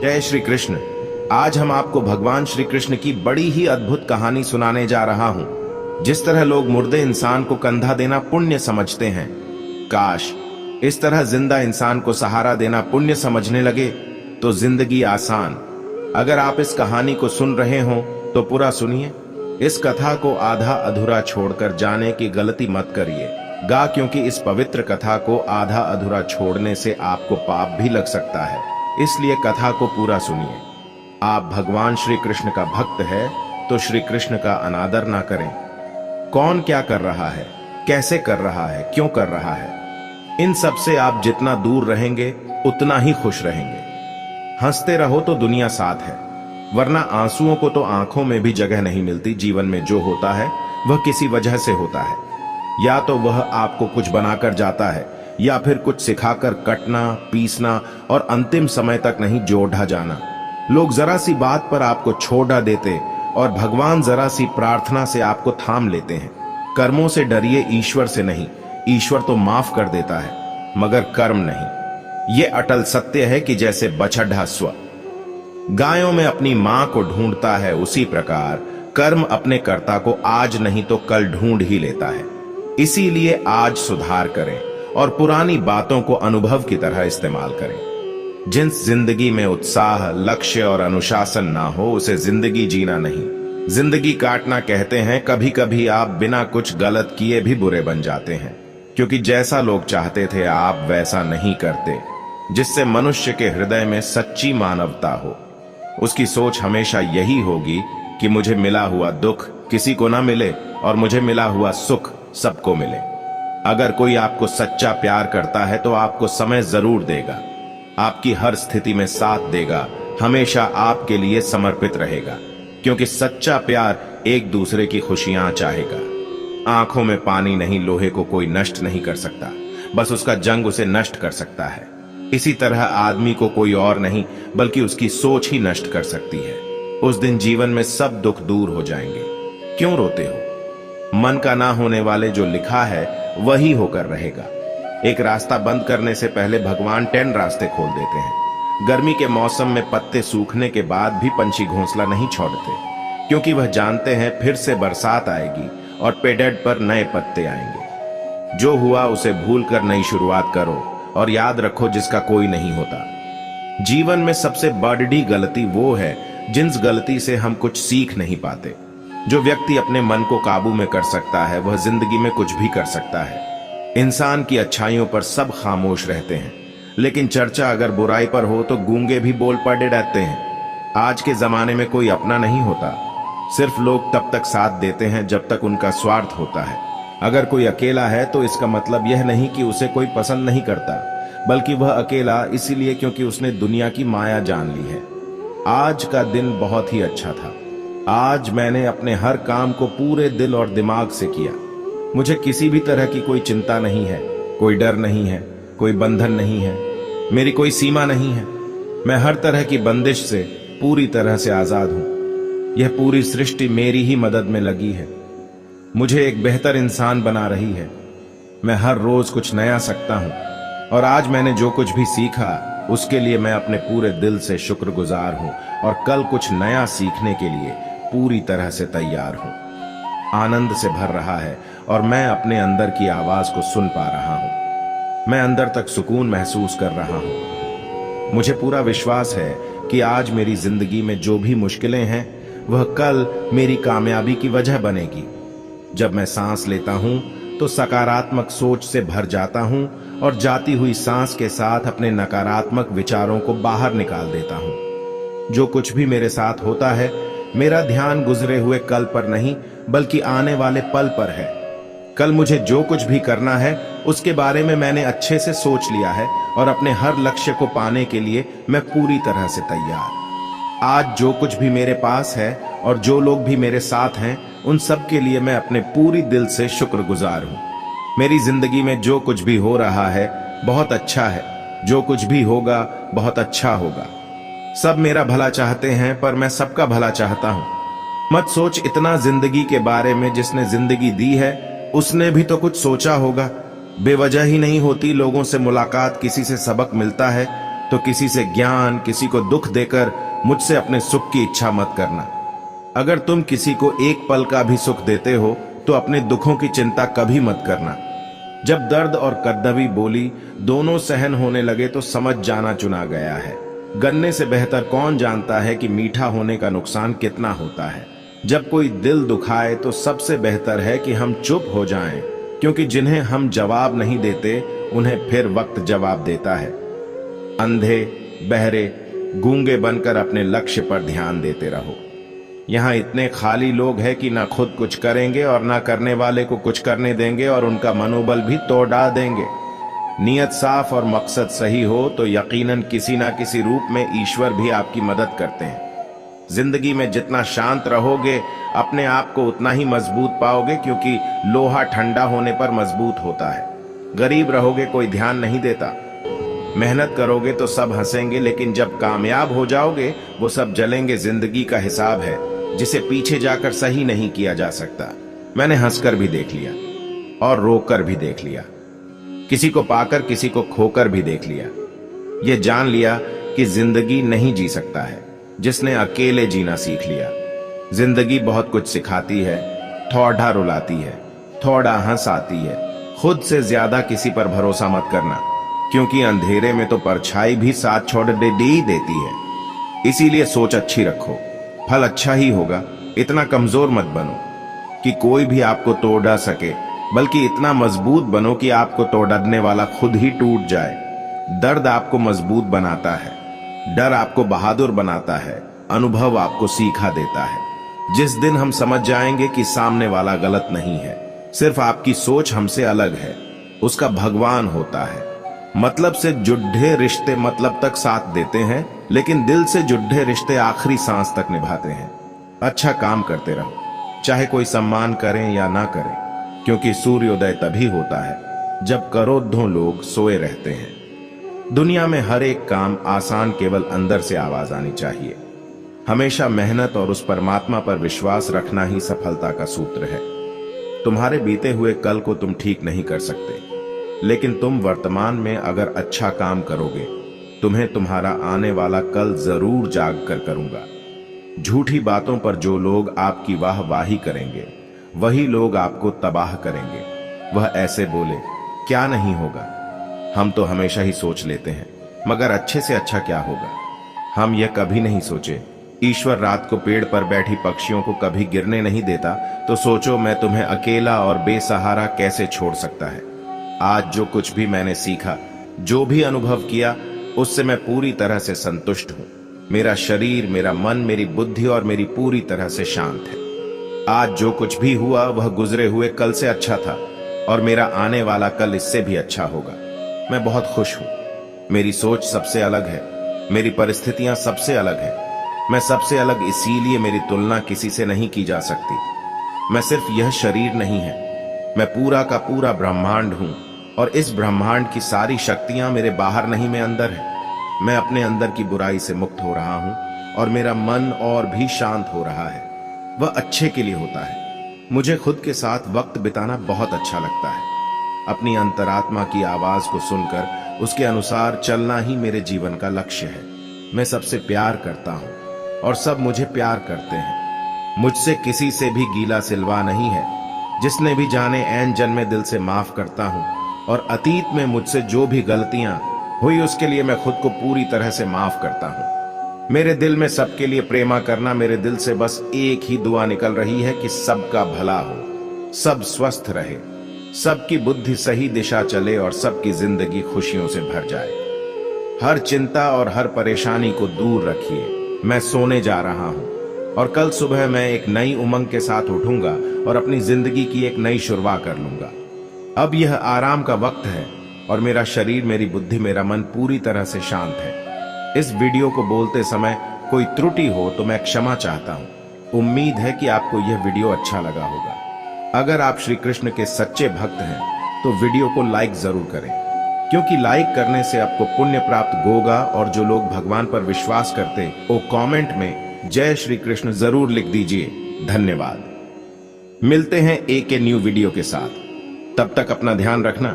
जय श्री कृष्ण। आज हम आपको भगवान श्री कृष्ण की बड़ी ही अद्भुत कहानी सुनाने जा रहा हूं। जिस तरह लोग मुर्दे इंसान को कंधा देना पुण्य समझते हैं, काश इस तरह जिंदा इंसान को सहारा देना पुण्य समझने लगे तो जिंदगी आसान। अगर आप इस कहानी को सुन रहे हो तो पूरा सुनिए। इस कथा को आधा अधूरा छोड़कर जाने की गलती मत करिएगा, क्योंकि इस पवित्र कथा को आधा अधूरा छोड़ने से आपको पाप भी लग सकता है। इसलिए कथा को पूरा सुनिए। आप भगवान श्री कृष्ण का भक्त है तो श्री कृष्ण का अनादर ना करें। कौन क्या कर रहा है, कैसे कर रहा है, क्यों कर रहा है, इन सब से आप जितना दूर रहेंगे उतना ही खुश रहेंगे। हंसते रहो तो दुनिया साथ है, वरना आंसुओं को तो आंखों में भी जगह नहीं मिलती। जीवन में जो होता है वह किसी वजह से होता है। या तो वह आपको कुछ बनाकर जाता है या फिर कुछ सिखाकर कटना, पीसना और अंतिम समय तक नहीं जोड़ा जाना। लोग जरा सी बात पर आपको छोड़ा देते और भगवान जरा सी प्रार्थना से आपको थाम लेते हैं। कर्मों से डरिए, ईश्वर से नहीं। ईश्वर तो माफ कर देता है मगर कर्म नहीं। ये अटल सत्य है कि जैसे बछड़ा स्व गायों में अपनी मां को ढूंढता है, उसी प्रकार कर्म अपने कर्ता को आज नहीं तो कल ढूंढ ही लेता है। इसीलिए आज सुधार करें और पुरानी बातों को अनुभव की तरह इस्तेमाल करें। जिस जिंदगी में उत्साह, लक्ष्य और अनुशासन ना हो उसे जिंदगी जीना नहीं, जिंदगी काटना कहते हैं। कभी कभी आप बिना कुछ गलत किए भी बुरे बन जाते हैं, क्योंकि जैसा लोग चाहते थे आप वैसा नहीं करते। जिससे मनुष्य के हृदय में सच्ची मानवता हो, उसकी सोच हमेशा यही होगी कि मुझे मिला हुआ दुख किसी को ना मिले और मुझे मिला हुआ सुख सबको मिले। अगर कोई आपको सच्चा प्यार करता है तो आपको समय जरूर देगा, आपकी हर स्थिति में साथ देगा, हमेशा आपके लिए समर्पित रहेगा, क्योंकि सच्चा प्यार एक दूसरे की खुशियां चाहेगा। आंखों में पानी नहीं, लोहे को कोई नष्ट नहीं कर सकता, बस उसका जंग उसे नष्ट कर सकता है। इसी तरह आदमी को कोई और नहीं बल्कि उसकी सोच ही नष्ट कर सकती है। उस दिन जीवन में सब दुख दूर हो जाएंगे। क्यों रोते हो? मन का ना होने वाले जो लिखा है वही होकर रहेगा। एक रास्ता बंद करने से पहले भगवान 10 रास्ते खोल देते हैं। गर्मी के मौसम में पत्ते सूखने के बाद भी पंछी घोंसला नहीं छोड़ते, क्योंकि वह जानते हैं फिर से बरसात आएगी और पेड़ पर नए पत्ते आएंगे। जो हुआ उसे भूलकर नई शुरुआत करो और याद रखो जिसका कोई नहीं होता। जीवन में सबसे बड़ी गलती वो है जिस गलती से हम कुछ सीख नहीं पाते। जो व्यक्ति अपने मन को काबू में कर सकता है वह जिंदगी में कुछ भी कर सकता है। इंसान की अच्छाइयों पर सब खामोश रहते हैं, लेकिन चर्चा अगर बुराई पर हो तो गूंगे भी बोल पड़े रहते हैं। आज के जमाने में कोई अपना नहीं होता, सिर्फ लोग तब तक साथ देते हैं जब तक उनका स्वार्थ होता है। अगर कोई अकेला है तो इसका मतलब यह नहीं कि उसे कोई पसंद नहीं करता, बल्कि वह अकेला इसीलिए क्योंकि उसने दुनिया की माया जान ली है। आज का दिन बहुत ही अच्छा था। आज मैंने अपने हर काम को पूरे दिल और दिमाग से किया। मुझे किसी भी तरह की कोई चिंता नहीं है, कोई डर नहीं है, कोई बंधन नहीं है, मेरी कोई सीमा नहीं है। मैं हर तरह की बंदिश से पूरी तरह से आजाद हूं। यह पूरी सृष्टि मेरी ही मदद में लगी है, मुझे एक बेहतर इंसान बना रही है। मैं हर रोज कुछ नया सीखता हूं और आज मैंने जो कुछ भी सीखा उसके लिए मैं अपने पूरे दिल से शुक्रगुजार हूं और कल कुछ नया सीखने के लिए पूरी तरह से तैयार हूं। आनंद से भर रहा है और मैं अपने अंदर की आवाज को सुन पा रहा हूं। मैं अंदर तक सुकून महसूस कर रहा हूं। मुझे पूरा विश्वास है कि आज मेरी जिंदगी में जो भी मुश्किलें हैं वह कल मेरी कामयाबी की वजह बनेगी। जब मैं सांस लेता हूं तो सकारात्मक सोच से भर जाता हूं और जाती हुई सांस के साथ अपने नकारात्मक विचारों को बाहर निकाल देता हूं। जो कुछ भी मेरे साथ होता है मेरा ध्यान गुजरे हुए कल पर नहीं बल्कि आने वाले पल पर है। कल मुझे जो कुछ भी करना है उसके बारे में मैंने अच्छे से सोच लिया है और अपने हर लक्ष्य को पाने के लिए मैं पूरी तरह से तैयार। आज जो कुछ भी मेरे पास है और जो लोग भी मेरे साथ हैं उन सब के लिए मैं अपने पूरी दिल से शुक्रगुजार हूं। मेरी जिंदगी में जो कुछ भी हो रहा है बहुत अच्छा है, जो कुछ भी होगा बहुत अच्छा होगा। सब मेरा भला चाहते हैं पर मैं सबका भला चाहता हूं। मत सोच इतना जिंदगी के बारे में, जिसने जिंदगी दी है उसने भी तो कुछ सोचा होगा। बेवजह ही नहीं होती लोगों से मुलाकात, किसी से सबक मिलता है तो किसी से ज्ञान, किसी को दुख देकर मुझसे अपने सुख की इच्छा मत करना। अगर तुम किसी को एक पल का भी सुख देते हो तो अपने दुखों की चिंता कभी मत करना। जब दर्द और कद्दवी बोली दोनों सहन होने लगे तो समझ जाना चुना गया है। गन्ने से बेहतर कौन जानता है कि मीठा होने का नुकसान कितना होता है। जब कोई दिल दुखाए तो सबसे बेहतर है कि हम चुप हो जाएं, क्योंकि जिन्हें हम जवाब नहीं देते उन्हें फिर वक्त जवाब देता है। अंधे, बहरे, गूंगे बनकर अपने लक्ष्य पर ध्यान देते रहो। यहाँ इतने खाली लोग हैं कि ना खुद कुछ करेंगे और ना करने वाले को कुछ करने देंगे और उनका मनोबल भी तोड़ डाल देंगे। नियत साफ और मकसद सही हो तो यकीनन किसी ना किसी रूप में ईश्वर भी आपकी मदद करते हैं। जिंदगी में जितना शांत रहोगे अपने आप को उतना ही मजबूत पाओगे, क्योंकि लोहा ठंडा होने पर मजबूत होता है। गरीब रहोगे कोई ध्यान नहीं देता। मेहनत करोगे तो सब हंसेंगे, लेकिन जब कामयाब हो जाओगे वो सब जलेंगे। जिंदगी का हिसाब है जिसे पीछे जाकर सही नहीं किया जा सकता। मैंने हंसकर भी देख लिया और रोकर भी देख लिया, किसी को पाकर किसी को खोकर भी देख लिया। ये जान लिया कि जिंदगी नहीं जी सकता है जिसने अकेले जीना सीख लिया। जिंदगी बहुत कुछ सिखाती है, थोड़ा रुलाती है, थोड़ा हंसाती है। खुद से ज्यादा किसी पर भरोसा मत करना, क्योंकि अंधेरे में तो परछाई भी साथ छोड़ दे ही देती है। इसीलिए सोच अच्छी रखो, फल अच्छा ही होगा। इतना कमजोर मत बनो कि कोई भी आपको तोड़ ना सके, बल्कि इतना मजबूत बनो कि आपको तोड़ने वाला खुद ही टूट जाए। दर्द आपको मजबूत बनाता है, डर आपको बहादुर बनाता है, अनुभव आपको सीखा देता है। जिस दिन हम समझ जाएंगे कि सामने वाला गलत नहीं है, सिर्फ आपकी सोच हमसे अलग है, उसका भगवान होता है। मतलब से जुड़े रिश्ते मतलब तक साथ देते हैं, लेकिन दिल से जुड़े रिश्ते आखिरी सांस तक निभाते हैं। अच्छा काम करते रहो, चाहे कोई सम्मान करें या ना करें, क्योंकि सूर्योदय तभी होता है जब करोड़ों लोग सोए रहते हैं। दुनिया में हर एक काम आसान केवल अंदर से आवाज आनी चाहिए। हमेशा मेहनत और उस परमात्मा पर विश्वास रखना ही सफलता का सूत्र है। तुम्हारे बीते हुए कल को तुम ठीक नहीं कर सकते, लेकिन तुम वर्तमान में अगर अच्छा काम करोगे तुम्हें तुम्हारा आने वाला कल जरूर जाग कर करूंगा। झूठी बातों पर जो लोग आपकी वाहवाही करेंगे वही लोग आपको तबाह करेंगे। वह ऐसे बोले क्या नहीं होगा। हम तो हमेशा ही सोच लेते हैं, मगर अच्छे से अच्छा क्या होगा हम यह कभी नहीं सोचे। ईश्वर रात को पेड़ पर बैठी पक्षियों को कभी गिरने नहीं देता, तो सोचो मैं तुम्हें अकेला और बेसहारा कैसे छोड़ सकता है। आज जो कुछ भी मैंने सीखा, जो भी अनुभव किया, उससे मैं पूरी तरह से संतुष्ट हूं। मेरा शरीर, मेरा मन, मेरी बुद्धि और मेरी पूरी तरह से शांत है। आज जो कुछ भी हुआ वह गुजरे हुए कल से अच्छा था, और मेरा आने वाला कल इससे भी अच्छा होगा। मैं बहुत खुश हूं। मेरी सोच सबसे अलग है, मेरी परिस्थितियां सबसे अलग है। मैं सबसे अलग इसीलिए मेरी तुलना किसी से नहीं की जा सकती। मैं सिर्फ यह शरीर नहीं है, मैं पूरा का पूरा ब्रह्मांड हूं, और इस ब्रह्मांड की सारी शक्तियां मेरे बाहर नहीं, मैं अंदर है। मैं अपने अंदर की बुराई से मुक्त हो रहा हूं और मेरा मन और भी शांत हो रहा है। वह अच्छे के लिए होता है। मुझे खुद के साथ वक्त बिताना बहुत अच्छा लगता है। अपनी अंतरात्मा की आवाज को सुनकर उसके अनुसार चलना ही मेरे जीवन का लक्ष्य है। मैं सबसे प्यार करता हूं और सब मुझे प्यार करते हैं। मुझसे किसी से भी गीला सिलवा नहीं है। जिसने भी जाने ऐन जन में दिल से माफ करता हूं, और अतीत में मुझसे जो भी गलतियां हुई उसके लिए मैं खुद को पूरी तरह से माफ करता हूं। मेरे दिल में सबके लिए प्रेमा करना, मेरे दिल से बस एक ही दुआ निकल रही है कि सबका भला हो, सब स्वस्थ रहे, सबकी बुद्धि सही दिशा चले और सबकी जिंदगी खुशियों से भर जाए। हर चिंता और हर परेशानी को दूर रखिए। मैं सोने जा रहा हूं और कल सुबह मैं एक नई उमंग के साथ उठूंगा और अपनी जिंदगी की एक नई शुरुआत कर लूंगा। अब यह आराम का वक्त है और मेरा शरीर, मेरी बुद्धि, मेरा मन पूरी तरह से शांत है। इस वीडियो को बोलते समय कोई त्रुटि हो तो मैं क्षमा चाहता हूं। उम्मीद है कि आपको यह वीडियो अच्छा लगा होगा। अगर आप श्री कृष्ण के सच्चे भक्त हैं तो वीडियो को लाइक जरूर करें, क्योंकि लाइक करने से आपको पुण्य प्राप्त होगा। और जो लोग भगवान पर विश्वास करते वो कमेंट में जय श्री कृष्ण जरूर लिख दीजिए। धन्यवाद। मिलते हैं एक न्यू वीडियो के साथ। तब तक अपना ध्यान रखना।